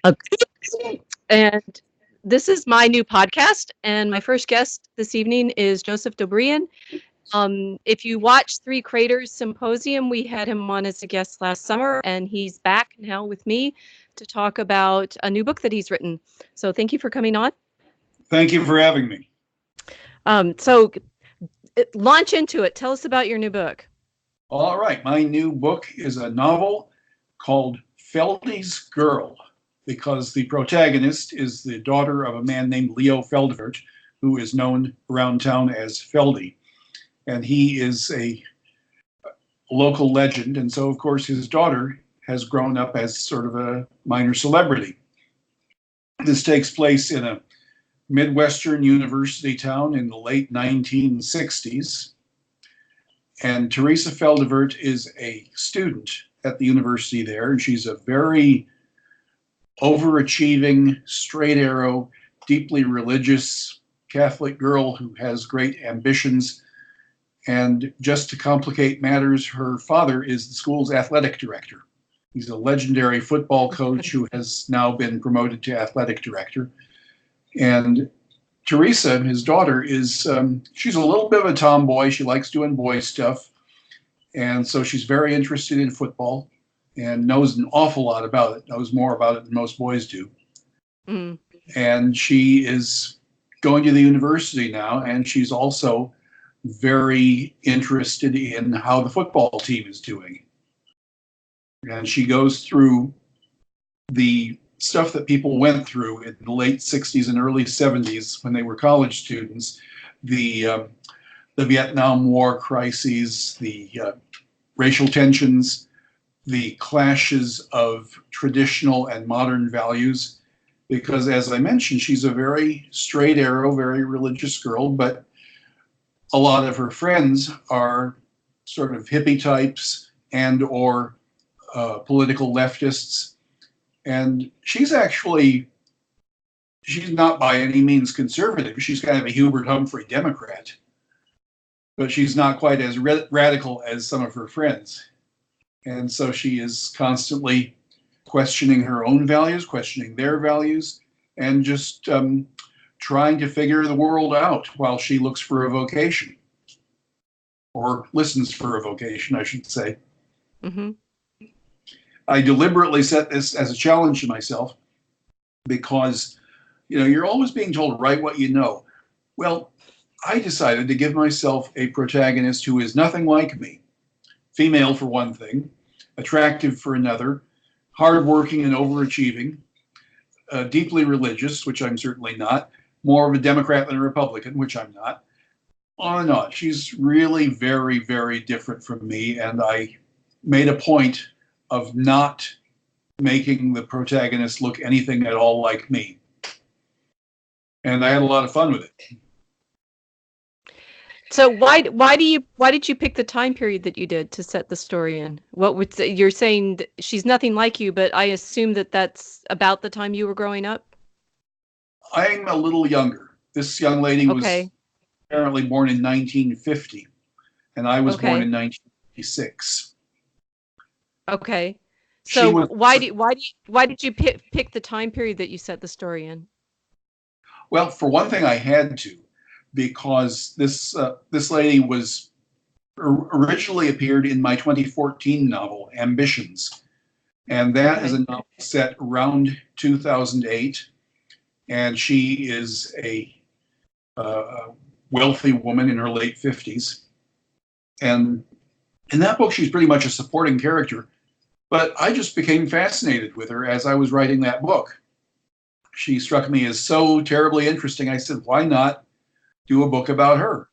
Okay. And this is my new podcast, and my first guest this evening is Joseph Dobrian. If you watch Three Craters Symposium, we had him on as a guest last summer, and he's back now with me to talk about a new book that he's written. So thank you for coming on. Thank you for having me. So launch into it. Tell us about your new book. All right. My new book is a novel called Feldy's Girl, because the protagonist is the daughter of a man named Leo Feldevert, who is known around town as Feldy. And he is a local legend. And so, of course, his daughter has grown up as sort of a minor celebrity. This takes place in a Midwestern university town in the late 1960s. And Teresa Feldevert is a student at the university there, and she's a very overachieving, straight arrow, deeply religious Catholic girl who has great ambitions. And just to complicate matters, her father is the school's athletic director. He's a legendary football coach who has now been promoted to athletic director. And Teresa, his daughter, is she's a little bit of a tomboy. She likes doing boy stuff. And so she's very interested in football and knows an awful lot about it, knows more about it than most boys do. Mm. And she is going to the university now, and she's also very interested in how the football team is doing. And she goes through the stuff that people went through in the late 60s and early 70s when they were college students, the Vietnam War crises, the racial tensions, the clashes of traditional and modern values. Because as I mentioned, she's a very straight arrow, very religious girl, but a lot of her friends are sort of hippie types and or political leftists. And she's not by any means conservative. She's kind of a Hubert Humphrey Democrat, but she's not quite as radical as some of her friends. And so she is constantly questioning her own values, questioning their values, and just trying to figure the world out while she looks for a vocation, or listens for a vocation, I should say. Mm-hmm. I deliberately set this as a challenge to myself because, you're always being told, write what you know. Well, I decided to give myself a protagonist who is nothing like me. Female, for one thing, attractive for another, hardworking and overachieving, deeply religious, which I'm certainly not, more of a Democrat than a Republican, which I'm not. On and on. She's really very, very different from me, and I made a point of not making the protagonist look anything at all like me. And I had a lot of fun with it. So why did you pick the time period that you did to set the story in? You're saying that she's nothing like you, but I assume that that's about the time you were growing up? I'm a little younger. This young lady was apparently born in 1950, and I was born in 1956. Okay. So why did you pick the time period that you set the story in? Well, for one thing, I had to, because this lady was originally appeared in my 2014 novel, Ambitions. And that is a novel set around 2008. And she is a wealthy woman in her late 50s. And in that book, she's pretty much a supporting character. But I just became fascinated with her as I was writing that book. She struck me as so terribly interesting. I said, why not do a book about her?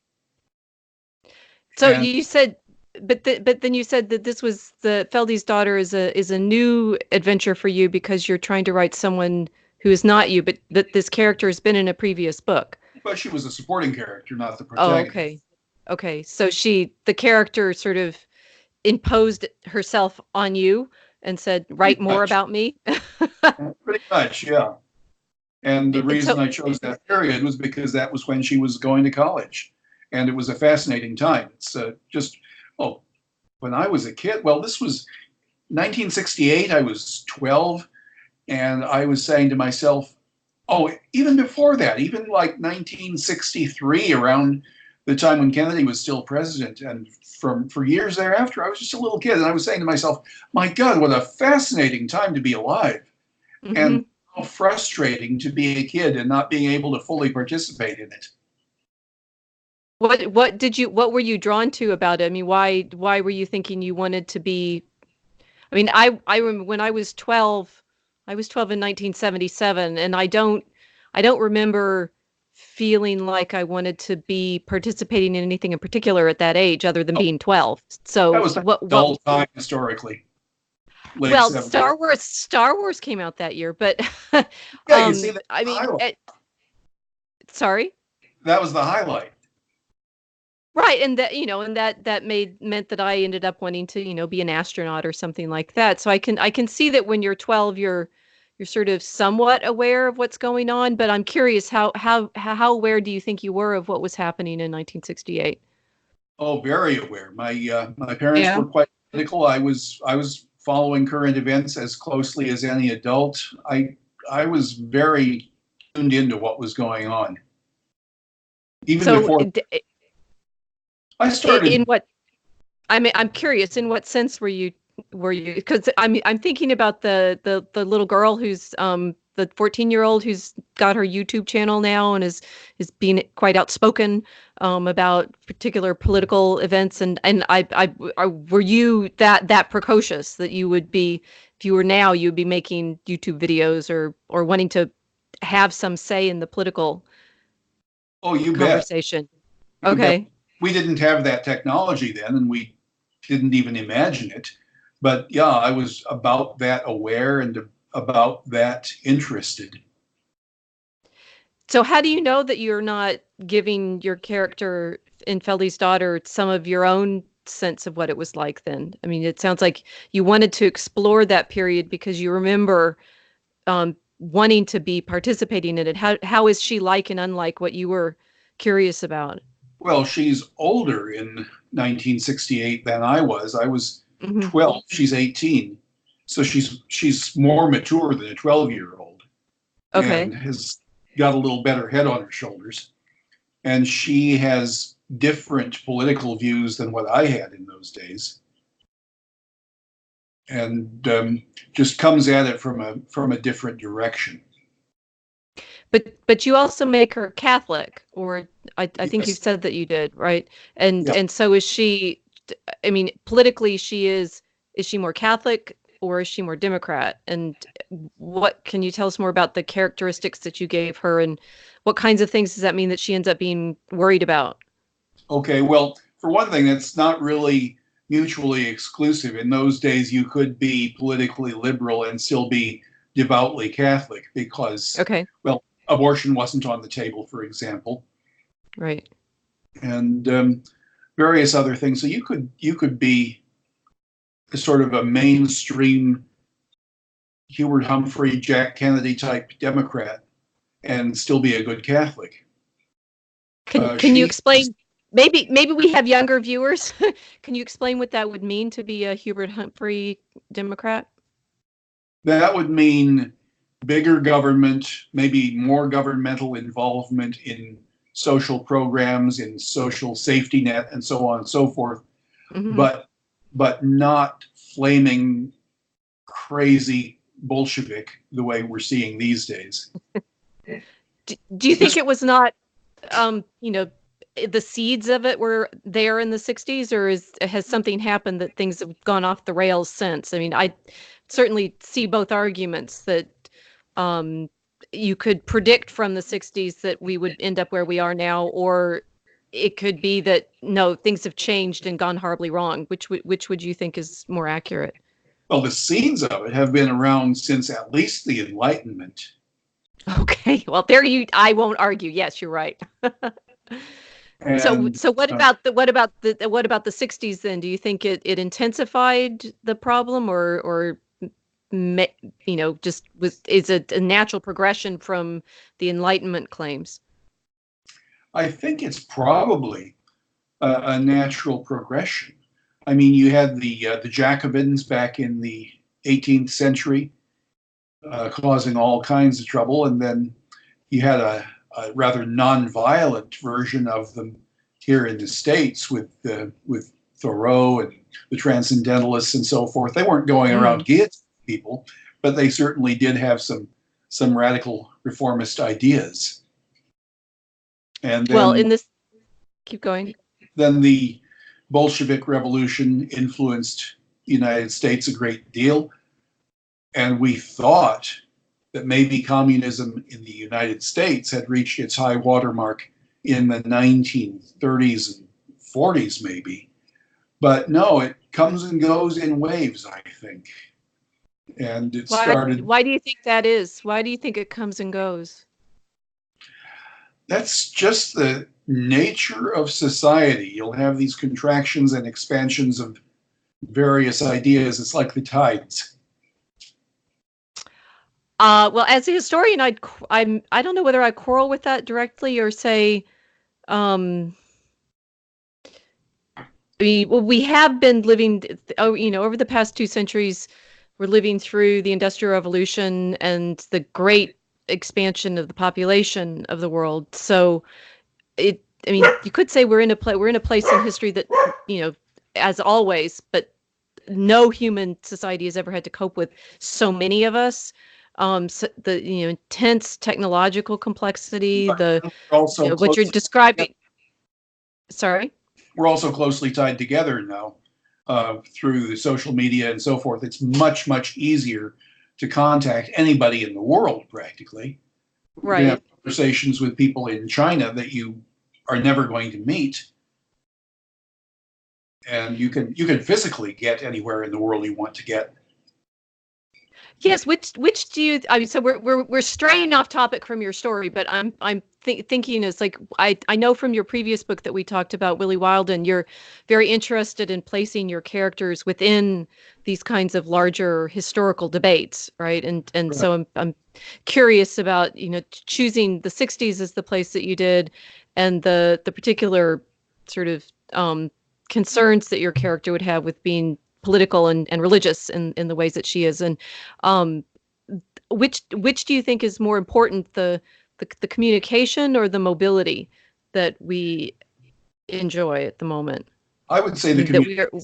So you said, but then you said that this was the Feldy's daughter is a new adventure for you because you're trying to write someone who is not you, but that this character has been in a previous book. But she was a supporting character, not the protagonist. Oh, okay. So the character sort of imposed herself on you and said, write more about me? Pretty much, yeah. And the reason I chose that period was because that was when she was going to college. And it was a fascinating time. It's when I was a kid, well, this was 1968, I was 12. And I was saying to myself, oh, even before that, even like 1963, around the time when Kennedy was still president, and for years thereafter, I was just a little kid, and I was saying to myself, my God, what a fascinating time to be alive, Mm-hmm. and how frustrating to be a kid and not being able to fully participate in it. What were you drawn to about it? I mean, why were you thinking you wanted to be? I mean, I remember when I was 12 in 1977, and I don't remember feeling like I wanted to be participating in anything in particular at that age other than Oh, being 12. that So was a what dull time historically, late well, 70s. Star Wars came out that year, but Yeah, you see, that I mean, highlight. sorry. That was the highlight. Right, and that and that meant that I ended up wanting to, be an astronaut or something like that. So I can see that when you're 12, you're sort of somewhat aware of what's going on, but I'm curious how aware do you think you were of what was happening in 1968? Oh, very aware. My parents Yeah. were quite critical. I was following current events as closely as any adult. I was very tuned into what was going on. Even So before I in started, what I'm curious, in what sense were you, because I'm thinking about the little girl who's the 14-year-old who's got her YouTube channel now and is being quite outspoken about particular political events, and I were you that precocious that you would be, if you were now, you would be making YouTube videos or wanting to have some say in the political oh, you bet, conversation? you bet. Okay. We didn't have that technology then, and we didn't even imagine it. But yeah, I was about that aware and about that interested. So how do you know that you're not giving your character in Feldy's Daughter some of your own sense of what it was like then? I mean, it sounds like you wanted to explore that period because you remember wanting to be participating in it. How is she like and unlike what you were curious about? Well, she's older in 1968 than I was. I was Hmm. 12, she's 18. So she's more mature than a 12-year-old Okay. and has got a little better head on her shoulders. And she has different political views than what I had in those days. And just comes at it from a different direction. But you also make her Catholic, or I think you Yes. said that you did, right? Yeah. And so is she. I mean, politically, is she more Catholic or is she more Democrat? And what can you tell us more about the characteristics that you gave her, and what kinds of things does that mean that she ends up being worried about? Okay. Well, for one thing, it's not really mutually exclusive. In those days, you could be politically liberal and still be devoutly Catholic because, Okay, well, abortion wasn't on the table, for example, right. and various other things. So you could be sort of a mainstream Hubert Humphrey, Jack Kennedy type Democrat and still be a good Catholic. Can you She explain? Maybe we have younger viewers. Can you explain what that would mean to be a Hubert Humphrey Democrat? That would mean bigger government, maybe more governmental involvement in social programs, in social safety net, and so on and so forth, Hmm. but not flaming crazy Bolshevik the way we're seeing these days. Do you think This it was not, the seeds of it were there in the 60s, or has something happened that things have gone off the rails since? I mean, I certainly see both arguments that um, you could predict from the 60s that we would end up where we are now, or it could be that no, things have changed and gone horribly wrong. Which would you think is more accurate? well, the seeds of it have been around since at least the Enlightenment. Okay, well, there you, I won't argue. Yes, you're right. So And what about what about the 60s then? Do you think it intensified the problem, or me, just is it a natural progression from the Enlightenment claims? I think it's probably a natural progression. I mean, you had the Jacobins back in the 18th century. causing all kinds of trouble. And then he had a rather non-violent version of them here in the States with Thoreau and the Transcendentalists and so forth. They weren't going around guillotining people, but they certainly did have some radical reformist ideas. And then, well, in this, keep going. Then the Bolshevik Revolution influenced the United States a great deal, and we thought that maybe communism in the United States had reached its high watermark in the 1930s and 40s, maybe. But no, it comes and goes in waves, I think. And it started. Why do you think that is? Why do you think it comes and goes? That's just the nature of society. You'll have these contractions and expansions of various ideas. It's like the tides. Well, as a historian, I don't know whether I quarrel with that directly or say, we have been living, over the past 2 centuries, we're living through the Industrial Revolution and the great expansion of the population of the world. So you could say we're in a place in history that, as always, but no human society has ever had to cope with so many of us. So the intense technological complexity, what you're describing. Sorry. We're also closely tied together now through the social media and so forth. It's much, much easier to contact anybody in the world, practically. Right. You can have conversations with people in China that you are never going to meet. And you can physically get anywhere in the world you want to get. Yes, which do you? So we're straying off topic from your story, but I'm thinking is like I know from your previous book that we talked about, Willie Wilden, you're very interested in placing your characters within these kinds of larger historical debates, right? And right. So I'm curious about choosing the 60s as the place that you did, and the particular sort of concerns that your character would have with being political and religious in the ways that she is, and which do you think is more important, the communication or the mobility that we enjoy at the moment? I would say the communication.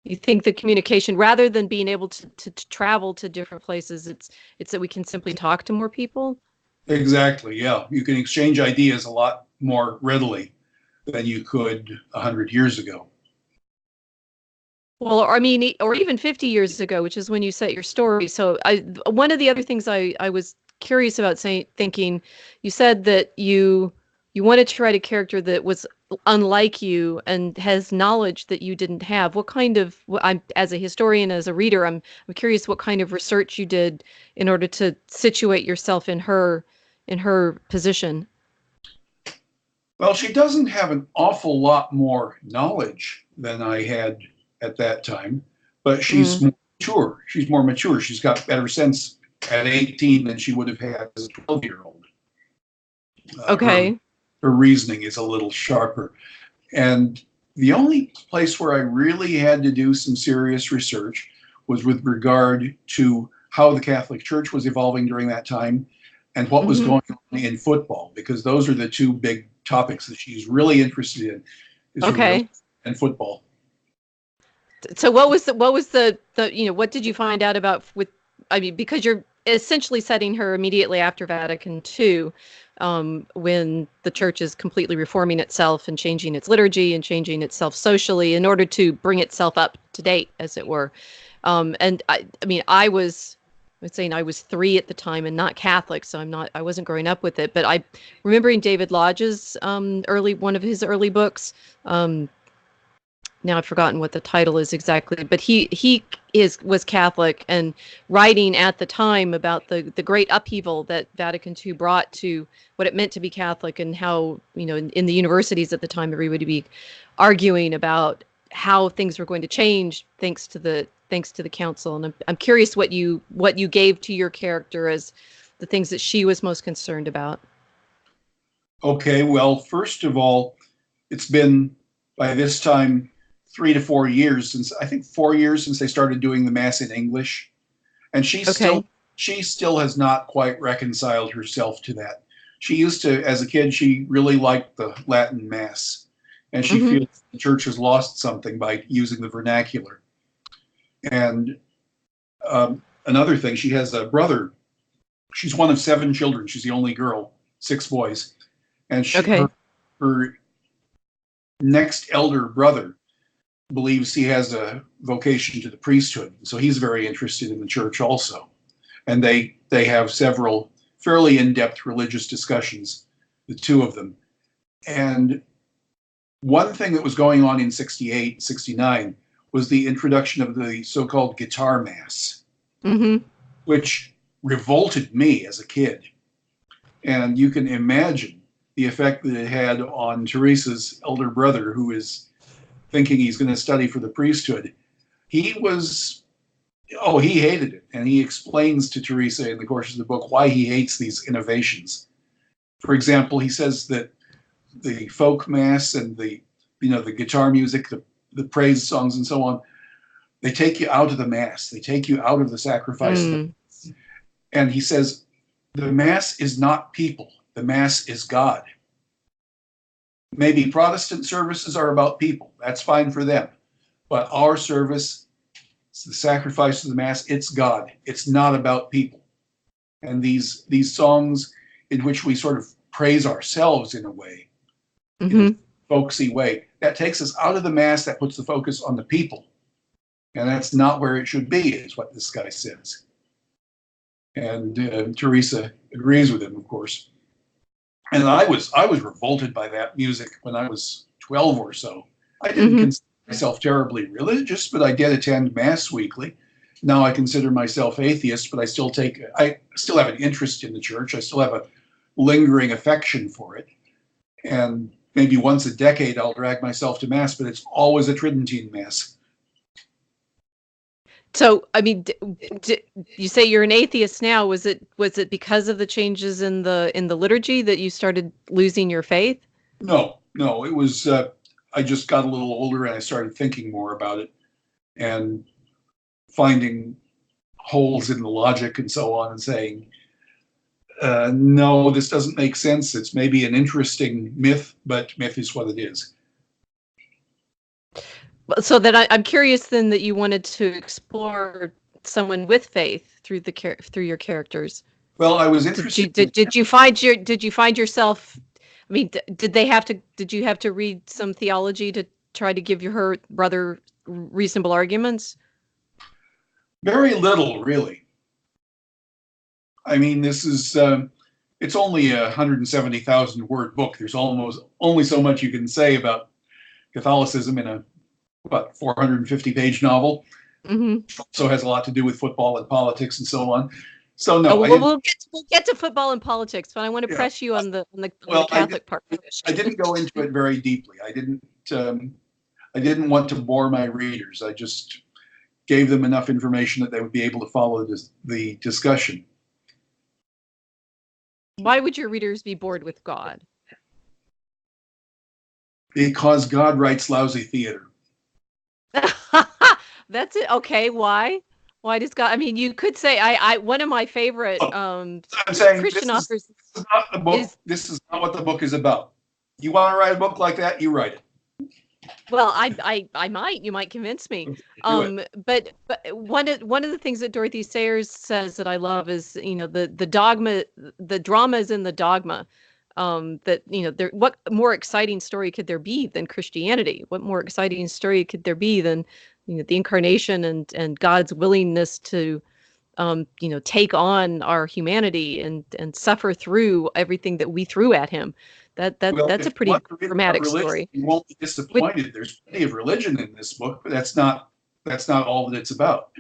You think the communication, rather than being able to travel to different places, it's that we can simply talk to more people? Exactly, yeah. You can exchange ideas a lot more readily than you could 100 years ago. Well, or even 50 years ago, which is when you set your story. So one of the other things I was curious about thinking, you said that you wanted to write a character that was unlike you and has knowledge that you didn't have. What kind of, as a historian, as a reader, I'm curious what kind of research you did in order to situate yourself in her position. Well, she doesn't have an awful lot more knowledge than I had at that time, but she's more mature. She's more mature. She's got better sense at 18 than she would have had as a 12-year-old. Okay. Her reasoning is a little sharper. And the only place where I really had to do some serious research was with regard to how the Catholic Church was evolving during that time and what was going on in football, because those are the two big topics that she's really interested in. Okay. And football. So what what did you find out about because you're essentially setting her immediately after Vatican II, when the church is completely reforming itself and changing its liturgy and changing itself socially in order to bring itself up to date, as it were. And I was saying I was 3 at the time and not Catholic, so I wasn't growing up with it, but I remembering David Lodge's one of his early books. Now I've forgotten what the title is exactly, but he was Catholic and writing at the time about the great upheaval that Vatican II brought to what it meant to be Catholic, and how in the universities at the time everybody would be arguing about how things were going to change thanks to the council. And I'm curious what you gave to your character as the things that she was most concerned about. Okay, well, first of all, it's been by this time 3 to 4 years since, I think 4 years since they started doing the Mass in English. And she's still she still has not quite reconciled herself to that. She used to, as a kid, she really liked the Latin Mass, and she Mm-hmm. feels the church has lost something by using the vernacular. And another thing, she has a brother. She's one of 7 children. She's the only girl, 6 boys, and Okay. her next elder brother believes he has a vocation to the priesthood, so he's very interested in the church also. And they have several fairly in-depth religious discussions, the two of them. And one thing that was going on in 68, 69 was the introduction of the so-called guitar mass, Mm-hmm. which revolted me as a kid. And you can imagine the effect that it had on Teresa's elder brother, who is thinking he's going to study for the priesthood. He was, oh, he hated it. And he explains to Teresa in the course of the book why he hates these innovations. For example, he says that the folk mass and the guitar music, the praise songs and so on, they take you out of the mass. They take you out of the sacrifice. Mm. And he says, the mass is not people. The mass is God. Maybe Protestant services are about people. That's fine for them. But our service, it's the sacrifice of the mass, it's God. It's not about people. And these songs in which we sort of praise ourselves in a way, Mm-hmm. in a folksy way, that takes us out of the mass, that puts the focus on the people. And that's not where it should be, is what this guy says. And Teresa agrees with him, of course. And I was revolted by that music when I was 12 or so. I didn't consider myself terribly religious, but I did attend Mass weekly. Now I consider myself atheist, but I still have an interest in the church. I still have a lingering affection for it. And maybe once a decade I'll drag myself to Mass, but it's always a Tridentine Mass. So, I mean, you say you're an atheist now. Was it because of the changes in the liturgy that you started losing your faith? No, it was, I just got a little older and I started thinking more about it and finding holes in the logic and so on and saying, no, this doesn't make sense. It's maybe an interesting myth, but myth is what it is. So then I'm curious then that you wanted to explore someone with faith through your characters. Well, I was interested. Did you find yourself? I mean, did you have to read some theology to try to give her brother reasonable arguments? Very little, really. I mean, this is it's only a 170,000 word book. There's almost only so much you can say about Catholicism in a 450-page novel. Mm-hmm. Also has a lot to do with football and politics and so on. So no, we'll get to football and politics, but I want to press you on the Catholic part. I didn't go into it very deeply. I didn't want to bore my readers. I just gave them enough information that they would be able to follow the discussion. Why would your readers be bored with God? Because God writes lousy theater. That's it. Okay, why? Why does God? I mean, you could say I one of my favorite I'm saying Christian authors. This is not the book. This is not what the book is about. You want to write a book like that? You write it. Well, I might. You might convince me. But one of the things that Dorothy Sayers says that I love is, the dogma, the drama is in the dogma. That what more exciting story could there be than Christianity? What more exciting story could there be than the incarnation and God's willingness to take on our humanity and suffer through everything that we threw at him. That's a pretty dramatic story. You won't be disappointed. There's plenty of religion in this book, but that's not all that it's about.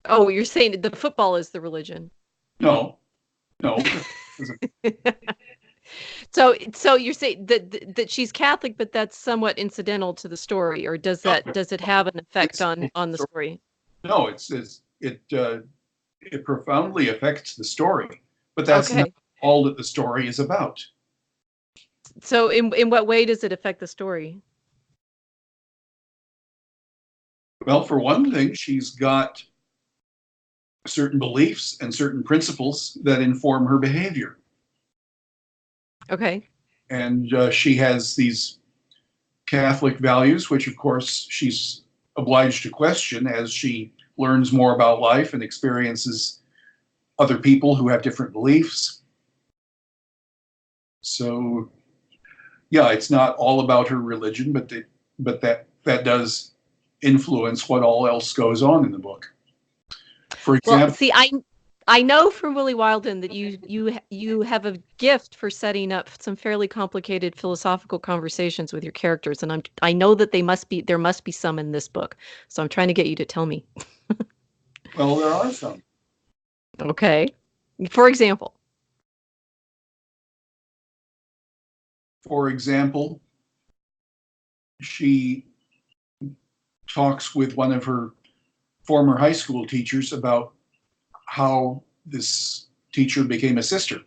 Oh, you're saying the football is the religion? No. So you're saying that she's Catholic, but that's somewhat incidental to the story, or does it have an effect on the story? No, it profoundly affects the story, but that's not all that the story is about. So in what way does it affect the story? Well, for one thing, she's got certain beliefs and certain principles that inform her behavior. Okay. And she has these Catholic values, which of course she's obliged to question as she learns more about life and experiences other people who have different beliefs. So, yeah, it's not all about her religion, but that does influence what all else goes on in the book. For example, Well, see, I know from Willie Wilden that you have a gift for setting up some fairly complicated philosophical conversations with your characters, and I know that there must be some in this book. So I'm trying to get you to tell me. well, there are some. Okay. For example. For example, she talks with one of her former high school teachers about how this teacher became a sister.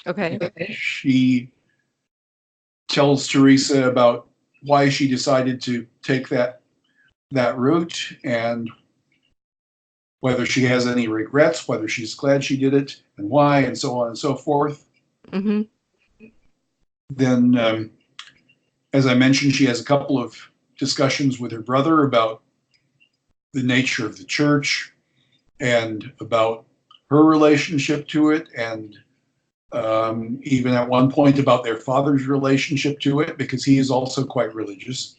Okay. She tells Teresa about why she decided to take that route and whether she has any regrets, whether she's glad she did it, and why, and so on and so forth. Mm-hmm. Then, as I mentioned, she has a couple of discussions with her brother about the nature of the church and about her relationship to it, and even at one point about their father's relationship to it, because he is also quite religious.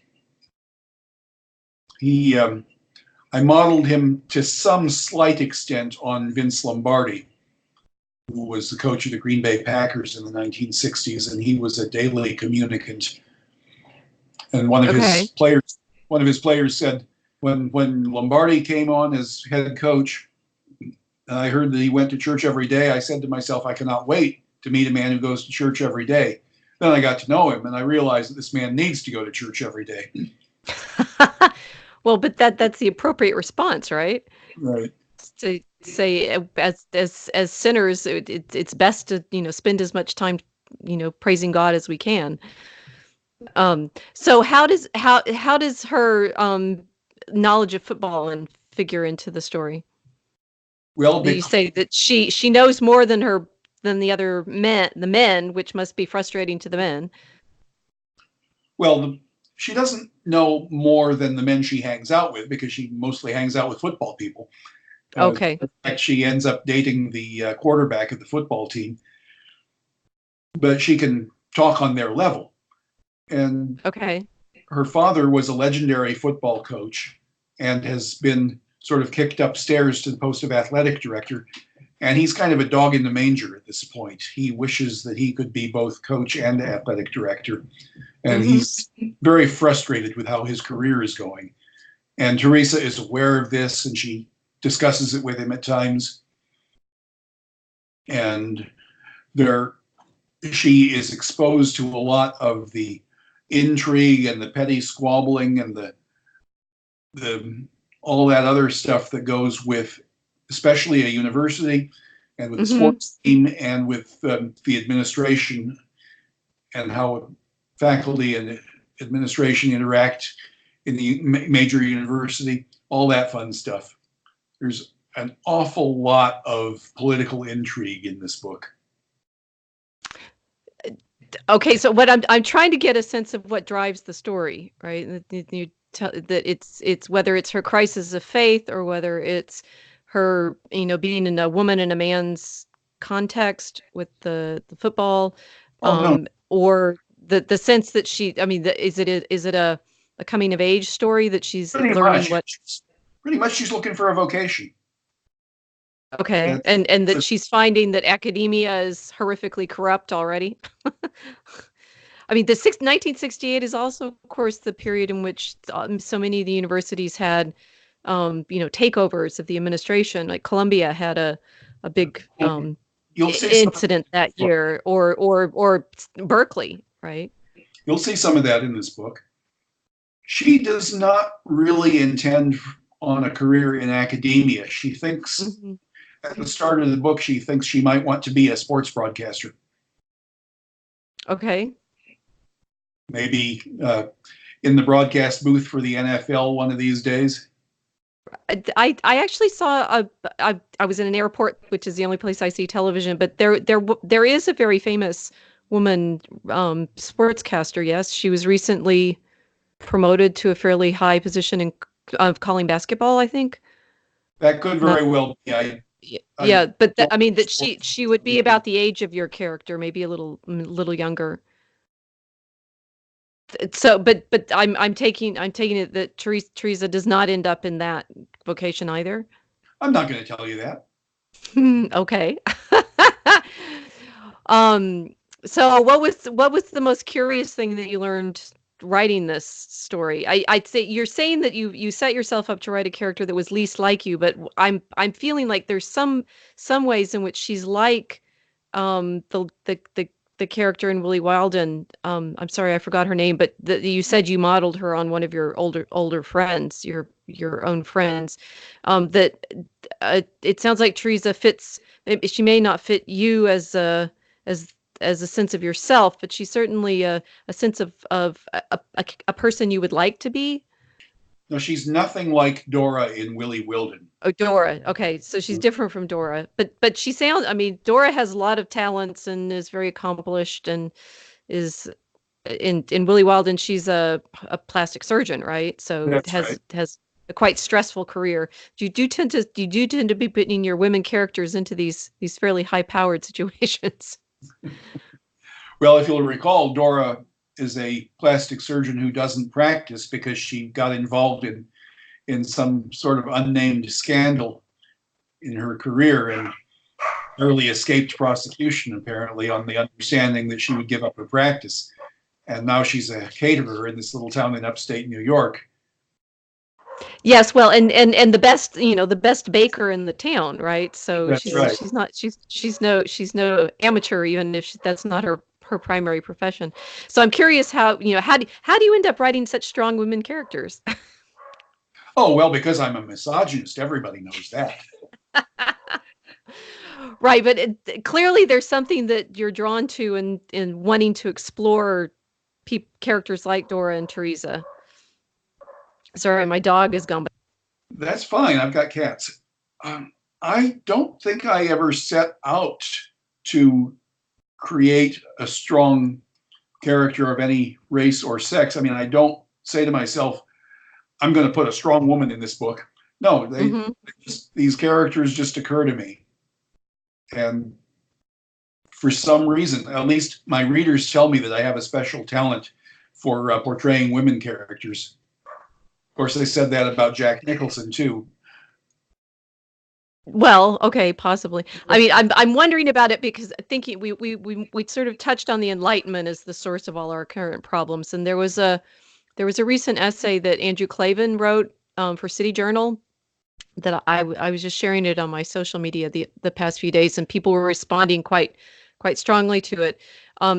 I modeled him to some slight extent on Vince Lombardi, who was the coach of the Green Bay Packers in the 1960s, and he was a daily communicant. And one of his players said, when Lombardi came on as head coach, and I heard that he went to church every day, I said to myself, I cannot wait to meet a man who goes to church every day. Then I got to know him, and I realized that this man needs to go to church every day. Well, but that's the appropriate response, right? Right. To say as sinners, it's best to spend as much time praising God as we can. So how does her knowledge of football and figure into the story? Well, You say that she knows more than the other men, which must be frustrating to the men. well, she doesn't know more than the men she hangs out with because she mostly hangs out with football people. Okay. In fact, she ends up dating the quarterback of the football team, but she can talk on their level. And Okay. her father was a legendary football coach and has been sort of kicked upstairs to the post of athletic director. And he's kind of a dog in the manger at this point. He wishes that he could be both coach and athletic director. And he's very frustrated with how his career is going. And Teresa is aware of this, and she discusses it with him at times. And she is exposed to a lot of the intrigue and the petty squabbling and the all that other stuff that goes with, especially a university and with the sports team and with the administration and how faculty and administration interact in the major university, all that fun stuff. There's an awful lot of political intrigue in this book. Okay, so what I'm trying to get a sense of what drives the story, right? That it's whether it's her crisis of faith or whether it's her, being in a woman and a man's context with the football, No. or the sense that is it a coming of age story that she's learning what? Pretty much, she's looking for a vocation. Okay, and that she's finding that academia is horrifically corrupt already. I mean, 1968 is also, of course, the period in which so many of the universities had, takeovers of the administration. Like Columbia had a big incident that year, or Berkeley, right? You'll see some of that in this book. She does not really intend on a career in academia. She thinks at the start of the book, she thinks she might want to be a sports broadcaster. Okay. Maybe in the broadcast booth for the NFL one of these days. I actually saw I was in an airport, which is the only place I see television, but there is a very famous woman sportscaster. Yes, she was recently promoted to a fairly high position in of calling basketball, I think. That could Not very well be. I yeah, but don't I mean that support she would be about the age of your character, maybe a little younger. So, but I'm taking it that Teresa does not end up in that vocation either. I'm not going to tell you that. Okay. Um, so what was the most curious thing that you learned writing this story? I'd say you're saying that you set yourself up to write a character that was least like you, but I'm feeling like there's some ways in which she's like the character in Willie Wilden. I'm sorry, I forgot her name, but you said you modeled her on one of your older friends, your own friends. That it sounds like Teresa fits. She may not fit you as as a sense of yourself, but she's certainly a sense of a person you would like to be. No, she's nothing like Dora in Willie Wilden. Oh, Dora. Okay, so she's different from Dora, but she sounds. I mean, Dora has a lot of talents and is very accomplished and is in Willie Wilden. She's a plastic surgeon, right? So That's right. has a quite stressful career. You do tend to be putting your women characters into these fairly high powered situations. Well, if you'll recall, Dora is a plastic surgeon who doesn't practice because she got involved in some sort of unnamed scandal in her career and early escaped prosecution, apparently, on the understanding that she would give up her practice. And now she's a caterer in this little town in upstate New York. Yes, well, and the best, the best baker in the town, right? So That's right. she's no amateur, even if that's not her primary profession. So I'm curious how do you end up writing such strong women characters? Oh, well, because I'm a misogynist. Everybody knows that. Right, but clearly there's something that you're drawn to in wanting to explore characters like Dora and Teresa. Sorry, my dog is gone. That's fine. I've got cats. I don't think I ever set out to create a strong character of any race or sex. I mean, I don't say to myself, I'm going to put a strong woman in this book. No, these characters just occur to me. And for some reason, at least my readers tell me that I have a special talent for portraying women characters. Of course, they said that about Jack Nicholson too. Well, okay, possibly. I mean, I'm wondering about it because thinking we sort of touched on the Enlightenment as the source of all our current problems, and there was a recent essay that Andrew Klavan wrote for City Journal that I was just sharing it on my social media the past few days, and people were responding quite strongly to it.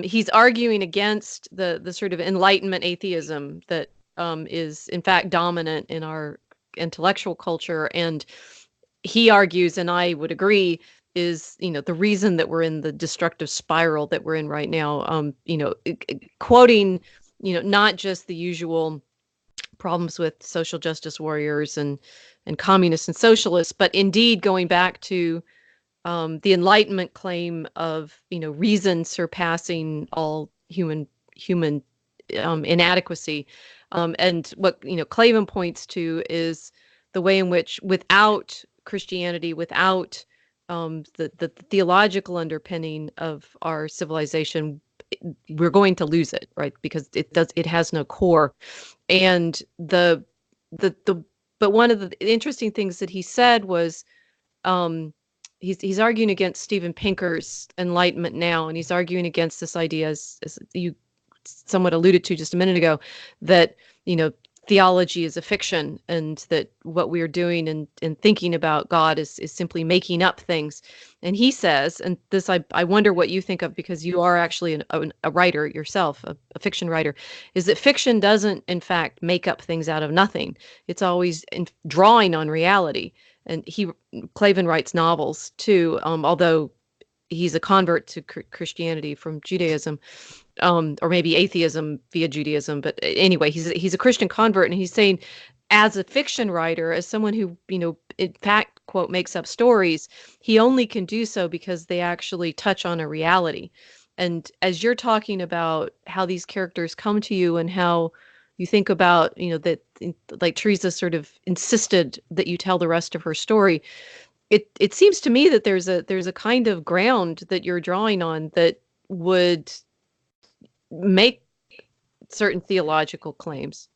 He's arguing against the sort of Enlightenment atheism that is in fact dominant in our intellectual culture, and he argues, and I would agree, is the reason that we're in the destructive spiral that we're in right now. Quoting not just the usual problems with social justice warriors and communists and socialists, but indeed going back to the Enlightenment claim of reason surpassing all human inadequacy, and what Clavin points to is the way in which, without Christianity, without the theological underpinning of our civilization, we're going to lose it, right? Because it has no core. And but one of the interesting things that he said was, he's arguing against Steven Pinker's Enlightenment now, and he's arguing against this idea, as you somewhat alluded to just a minute ago, that theology is a fiction, and that what we are doing and thinking about God is simply making up things. And he says, and this I wonder what you think of, because you are actually a writer yourself, a fiction writer, is that fiction doesn't in fact make up things out of nothing. It's always drawing on reality. And Clavin writes novels too, although he's a convert to Christianity from Judaism, or maybe atheism via Judaism. But anyway, he's a Christian convert, and he's saying, as a fiction writer, as someone who, in fact, quote, makes up stories, he only can do so because they actually touch on a reality. And as you're talking about how these characters come to you and how you think about, that like Teresa sort of insisted that you tell the rest of her story, it seems to me that there's a kind of ground that you're drawing on that would make certain theological claims.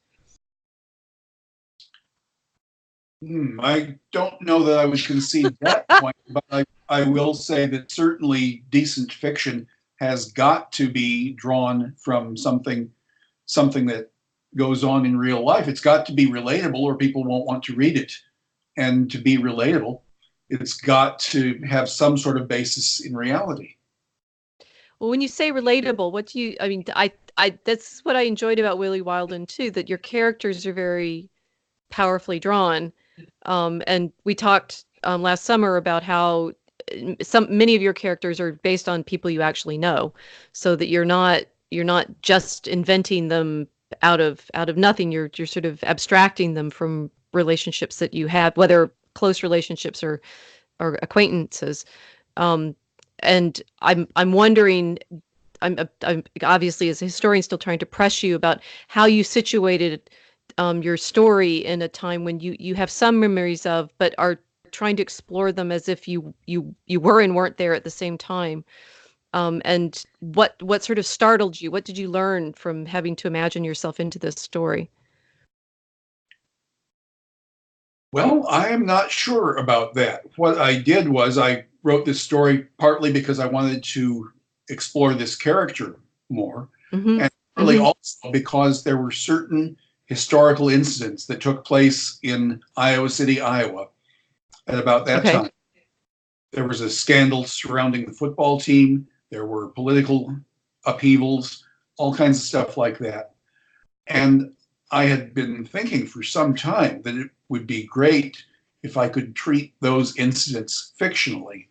I don't know that I would concede that point, but I will say that certainly decent fiction has got to be drawn from something that goes on in real life. It's got to be relatable or people won't want to read it. And to be relatable, it's got to have some sort of basis in reality. Well, when you say relatable, what do you, I mean, that's what I enjoyed about Willie Wilden too, that your characters are very powerfully drawn. And we talked last summer about how many of your characters are based on people you actually know, so that you're not just inventing them out of nothing. You're sort of abstracting them from relationships that you have, whether close relationships or acquaintances. Um, and I'm wondering, I'm obviously as a historian still trying to press you about how you situated your story in a time when you have some memories of, but are trying to explore them as if you were and weren't there at the same time. And what sort of startled you? What did you learn from having to imagine yourself into this story? Well, I am not sure about that. What I did was I wrote this story partly because I wanted to explore this character more, Mm-hmm. and really Mm-hmm. also because there were certain historical incidents that took place in Iowa City, Iowa, at about that Okay. time. There was a scandal surrounding the football team. There were political upheavals, all kinds of stuff like that. And I had been thinking for some time that it would be great if I could treat those incidents fictionally.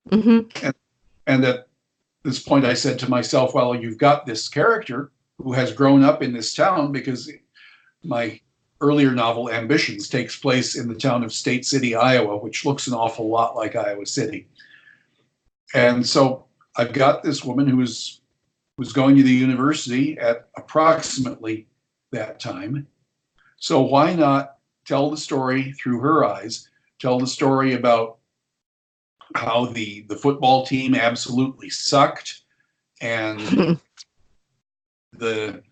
Mm-hmm. And at this point, I said to myself, well, you've got this character who has grown up in this town, because my earlier novel, Ambitions, takes place in the town of State City, Iowa, which looks an awful lot like Iowa City. And so I've got this woman who was going to the university at approximately that time. So why not tell the story through her eyes, tell the story about how the football team absolutely sucked, and the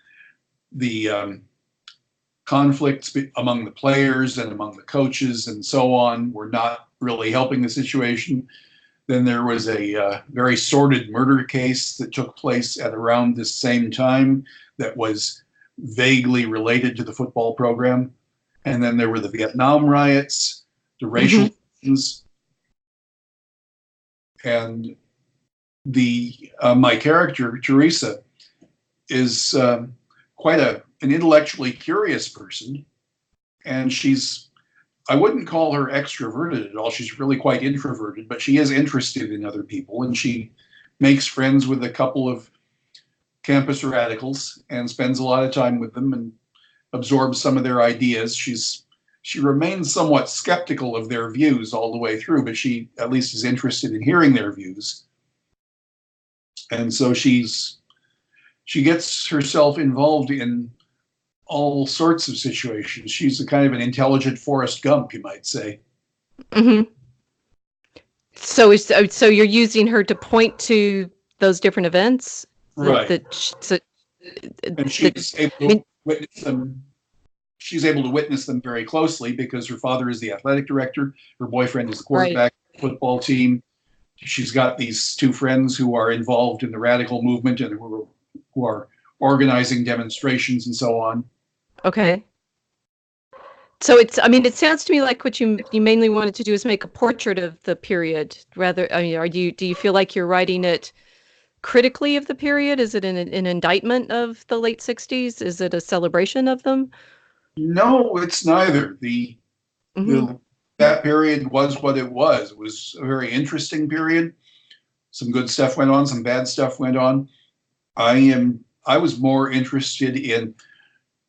conflicts among the players and among the coaches and so on were not really helping the situation. Then there was a very sordid murder case that took place at around this same time that was vaguely related to the football program. And then there were the Vietnam riots, the racial tensions, and my character, Teresa, is quite an intellectually curious person. And I wouldn't call her extroverted at all. She's really quite introverted, but she is interested in other people, and she makes friends with a couple of campus radicals and spends a lot of time with them and absorbs some of their ideas. She remains somewhat skeptical of their views all the way through, but she at least is interested in hearing their views. And so she gets herself involved in all sorts of situations. She's a kind of an intelligent Forrest Gump, you might say. Mm-hmm. So you're using her to point to those different events, Right. And she's able to witness them. She's able to witness them very closely because her father is the athletic director. Her boyfriend is the quarterback of the football team. She's got these two friends who are involved in the radical movement and who are organizing demonstrations and so on. Okay. So it sounds to me like what you mainly wanted to do is make a portrait of the period. Rather, I mean, do you feel like you're writing it critically of the period? Is it an indictment of the late 60s? Is it a celebration of them? No, it's neither. That period was what it was. It was a very interesting period. Some good stuff went on, some bad stuff went on. I was more interested in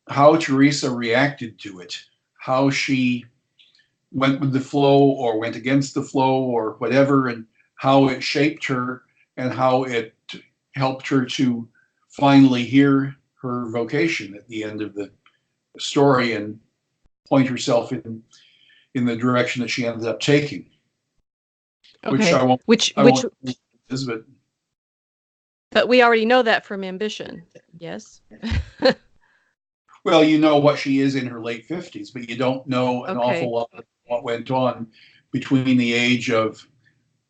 how Teresa reacted to it, how she went with the flow or went against the flow or whatever, and how it shaped her and how it helped her to finally hear her vocation at the end of the story and point herself in the direction that she ended up taking. Which Okay. I won't. Which but we already know that from Ambition. Yes. Well, you know what she is in her late 50s, but you don't know an awful lot of what went on between the age of,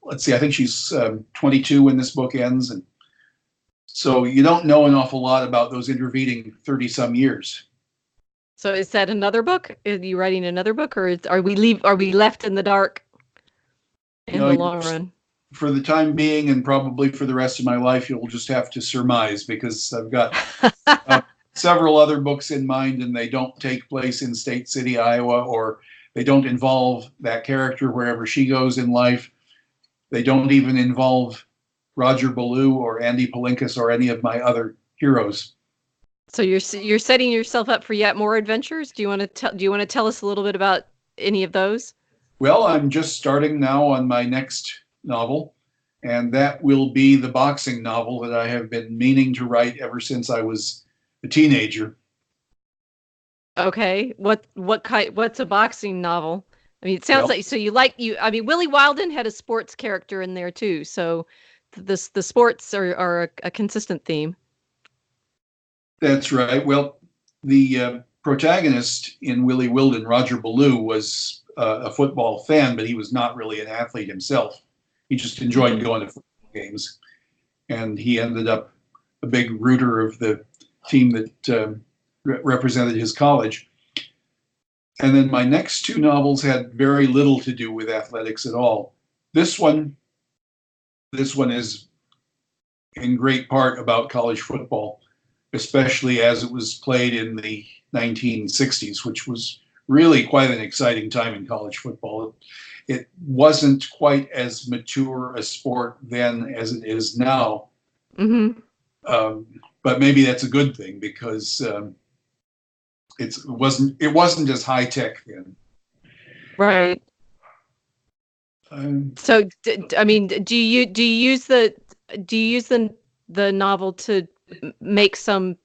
let's see, I think she's 22 when this book ends. And so you don't know an awful lot about those intervening 30-some years. So is that another book? Are you writing another book, or are we left in the dark in the long run? For the time being, and probably for the rest of my life, you'll just have to surmise, because I've got several other books in mind, and they don't take place in State City, Iowa, or they don't involve that character wherever she goes in life. They don't even involve Roger Ballou or Andy Palinkas or any of my other heroes. So you're setting yourself up for yet more adventures. Do you want to tell us a little bit about any of those? Well, I'm just starting now on my next novel, and that will be the boxing novel that I have been meaning to write ever since I was a teenager. Okay, what's a boxing novel? I mean, it sounds I mean, Willie Wilden had a sports character in there too, so the sports are a consistent theme. That's right. Well, the protagonist in Willie Wilden, Roger Ballou, was a football fan, but he was not really an athlete himself. He just enjoyed going to football games, and he ended up a big rooter of the team that represented his college. And then my next two novels had very little to do with athletics at all. This one is in great part about college football, especially as it was played in the 1960s, which was really quite an exciting time in college football. It wasn't quite as mature a sport then as it is now. Mm-hmm. But maybe that's a good thing, because it wasn't as high tech then. Right. So, I mean, do you use the novel to make some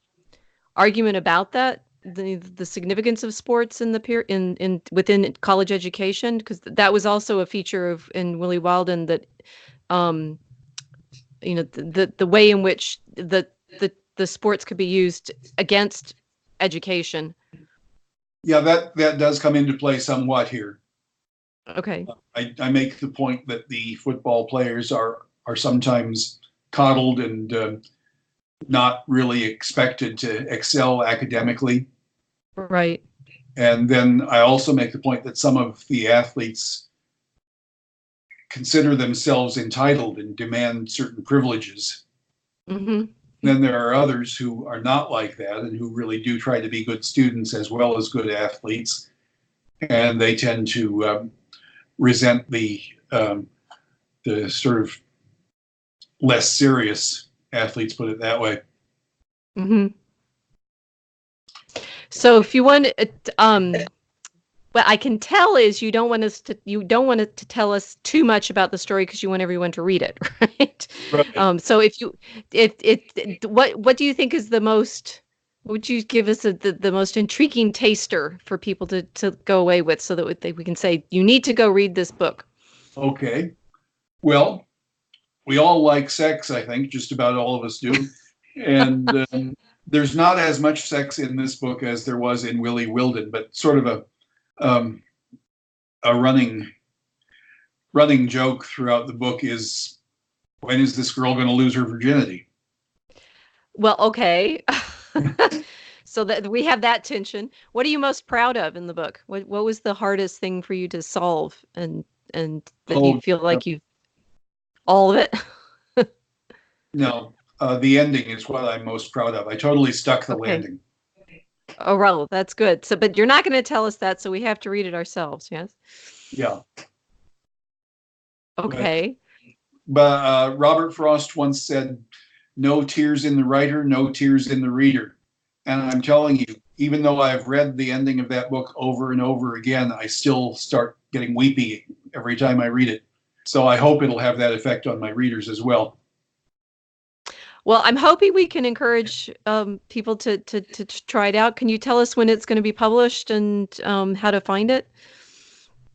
argument about that, the significance of sports in the within college education? Because that was also a feature in Willie Wilden, that the way in which the sports could be used against education. Yeah, that does come into play somewhat here. Okay. I make the point that the football players are sometimes coddled and not really expected to excel academically. Right. And then I also make the point that some of the athletes consider themselves entitled and demand certain privileges. Mm-hmm. Then there are others who are not like that and who really do try to be good students as well as good athletes. And they tend to resent the sort of less serious athletes, put it that way. Mm-hmm. So if you want, what I can tell is you don't want to tell us too much about the story, because you want everyone to read it, right? Right. So what do you think is the most? Would you give us the most intriguing taster for people to go away with, so that we can say you need to go read this book? Okay. Well, we all like sex, I think, just about all of us do. And there's not as much sex in this book as there was in Willie Wilden, but sort of a running joke throughout the book is, when is this girl going to lose her virginity? Well, okay. So that we have that tension. What are you most proud of in the book? What was the hardest thing for you to solve, and that you feel like you've all of it? No, the ending is what I'm most proud of. I totally stuck the landing. Oh, well, that's good. So, but you're not going to tell us that, so we have to read it ourselves. Yes. Yeah. Okay. But Robert Frost once said, "No tears in the writer, no tears in the reader." And I'm telling you, even though I've read the ending of that book over and over again, I still start getting weepy every time I read it. So I hope it'll have that effect on my readers as well. Well, I'm hoping we can encourage people to try it out. Can you tell us when it's going to be published and how to find it?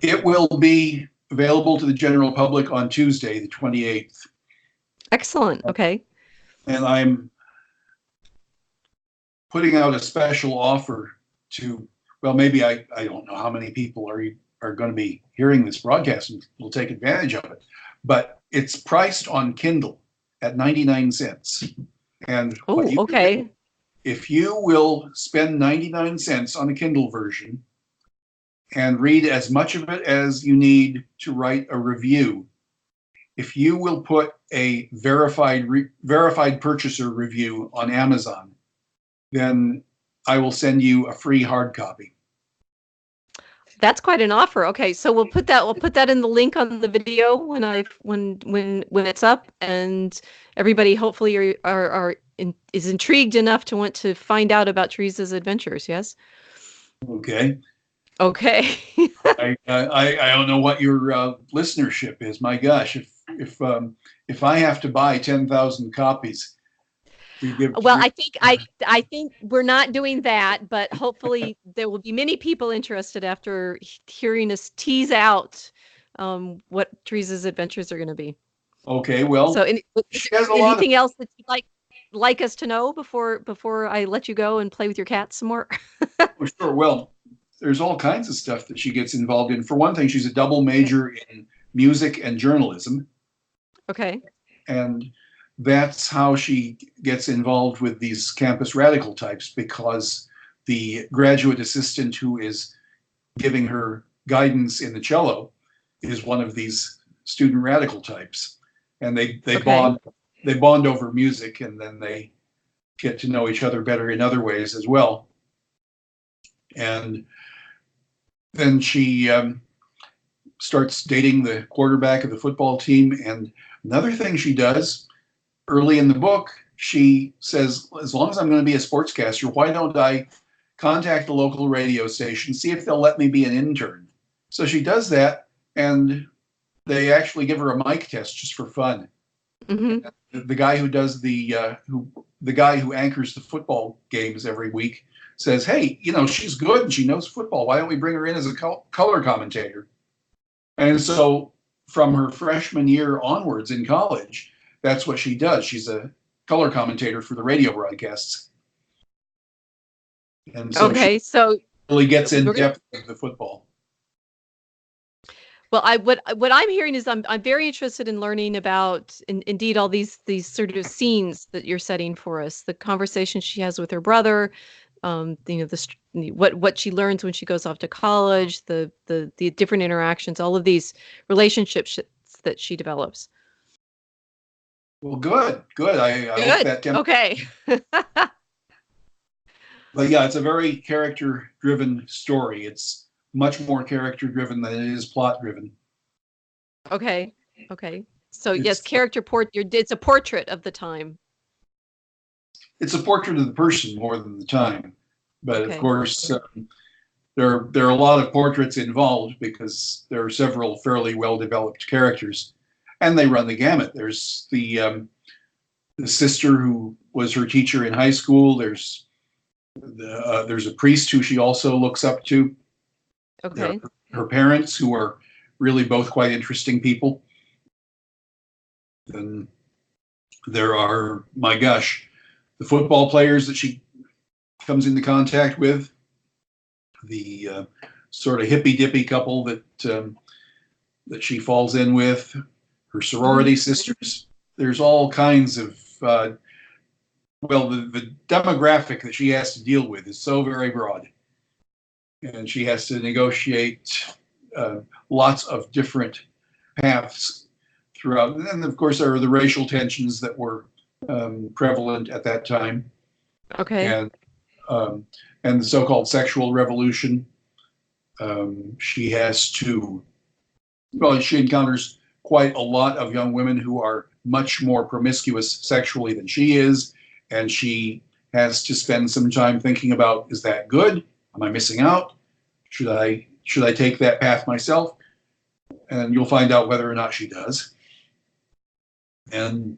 It will be available to the general public on Tuesday, the 28th. Excellent. Okay. And I'm putting out a special offer to, well, maybe I don't know how many people are going to be hearing this broadcast and will take advantage of it, but it's priced on Kindle at 99 cents. And Oh, okay. If you will spend 99 cents on a Kindle version and read as much of it as you need to write a review, if you will put a verified purchaser review on Amazon, then I will send you a free hard copy. That's quite an offer. Okay, so we'll put that in the link on the video when it's up, and everybody hopefully is intrigued enough to want to find out about Teresa's adventures. Yes. Okay. Okay. I don't know what your listenership is. My gosh, if I have to buy 10,000 copies to give. Well, I think we're not doing that, but hopefully there will be many people interested after hearing us tease out what Teresa's adventures are going to be. Okay, well, so anything else that you'd like us to know before I let you go and play with your cats some more? Sure. Well, there's all kinds of stuff that she gets involved in. For one thing, she's a double major in music and journalism. Okay. And that's how she gets involved with these campus radical types, because the graduate assistant who is giving her guidance in the cello is one of these student radical types. And they bond over music, and then they get to know each other better in other ways as well. And then she starts dating the quarterback of the football team. And another thing she does early in the book, she says, as long as I'm going to be a sportscaster, why don't I contact the local radio station, see if they'll let me be an intern? So she does that, and they actually give her a mic test just for fun. Mm-hmm. The guy who does the guy who anchors the football games every week says, hey, she's good and she knows football. Why don't we bring her in as a color commentator? And so from her freshman year onwards in college, that's what she does. She's a color commentator for the radio broadcasts. And so she really gets in depth with the football. Well, what I'm hearing is I'm very interested in learning about indeed all these sort of scenes that you're setting for us. The conversation she has with her brother, what she learns when she goes off to college, the different interactions, all of these relationships that she develops. Well, good. I hope that can. Okay. But yeah, it's a very character-driven story. It's much more character-driven than it is plot-driven. Okay. So yes, it's a portrait of the time. It's a portrait of the person more than the time. But of course, there are a lot of portraits involved because there are several fairly well-developed characters, and they run the gamut. There's the sister who was her teacher in high school. There's a priest who she also looks up to. Okay. Her parents, who are really both quite interesting people. Then there are, my gosh, the football players that she comes into contact with, the sort of hippy-dippy couple that she falls in with, her sorority sisters. There's all kinds of, the demographic that she has to deal with is so very broad. And she has to negotiate lots of different paths throughout. And then, of course, there are the racial tensions that were prevalent at that time. Okay. And the so-called sexual revolution. She encounters quite a lot of young women who are much more promiscuous sexually than she is, and she has to spend some time thinking about, is that good? Am I missing out? Should I take that path myself? And you'll find out whether or not she does. And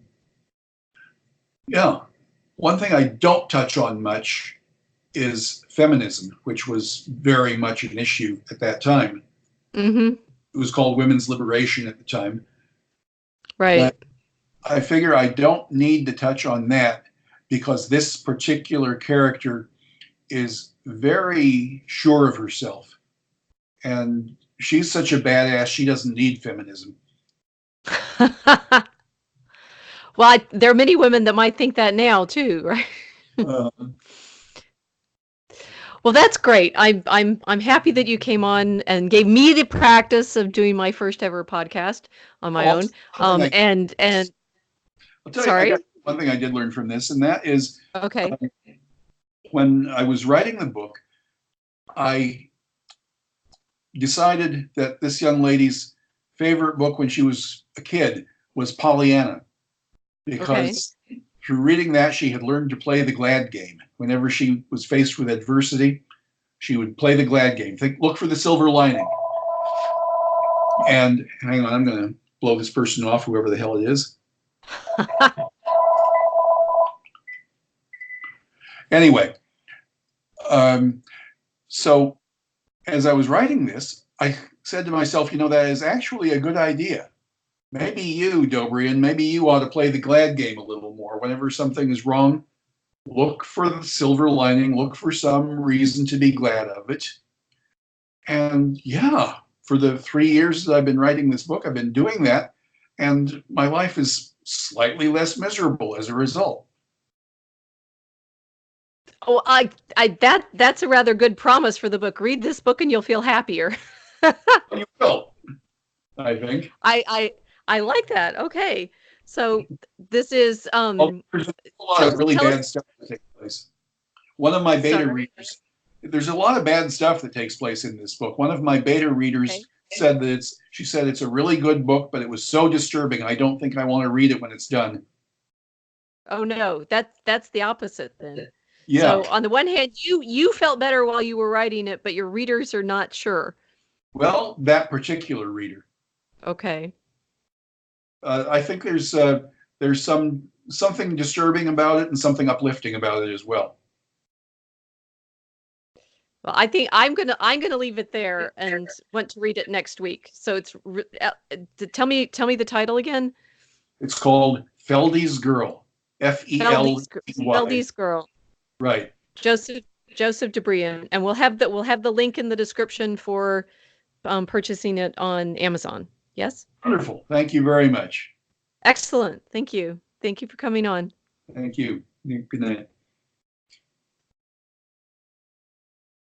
yeah, one thing I don't touch on much is feminism, which was very much an issue at that time. Mm-hmm. It was called women's liberation at the time. Right. But I figure I don't need to touch on that because this particular character is very sure of herself. And she's such a badass, she doesn't need feminism. Well, there are many women that might think that now too, right? Well, that's great. I'm happy that you came on and gave me the practice of doing my first ever podcast on my own. I'll tell Sorry. you, one thing I did learn from this, and that is, Okay. When I was writing the book, I decided that this young lady's favorite book when she was a kid was Pollyanna, because through reading that, she had learned to play the glad game. Whenever she was faced with adversity, she would play the glad game. Look for the silver lining. And hang on, I'm going to blow this person off, whoever the hell it is. Anyway, so as I was writing this, I said to myself, that is actually a good idea. Maybe you, Dobrian, maybe you ought to play the glad game a little more. Whenever something is wrong, look for the silver lining, look for some reason to be glad of it. And yeah, for the 3 years that I've been writing this book, I've been doing that. And my life is slightly less miserable as a result. Oh, that's a rather good promise for the book. Read this book and you'll feel happier. You will, I think. I like that. Okay. So this is there's a lot of really bad stuff that takes place. One of my beta readers, there's a lot of bad stuff that takes place in this book. One of my beta readers said that she said it's a really good book, but it was so disturbing. I don't think I want to read it when it's done. Oh no, that's the opposite then. Yeah. So on the one hand, you felt better while you were writing it, but your readers are not sure. Well, that particular reader. Okay. I think there's something disturbing about it and something uplifting about it as well. Well, I think I'm gonna leave it there and want to read it next week. So it's tell me the title again. It's called Feldy's Girl. Feldy. Feldy's Girl. Right. Joseph Dobrian, and we'll have the link in the description for purchasing it on Amazon. Yes. Wonderful. Thank you very much. Excellent. Thank you. Thank you for coming on. Thank you. Good night.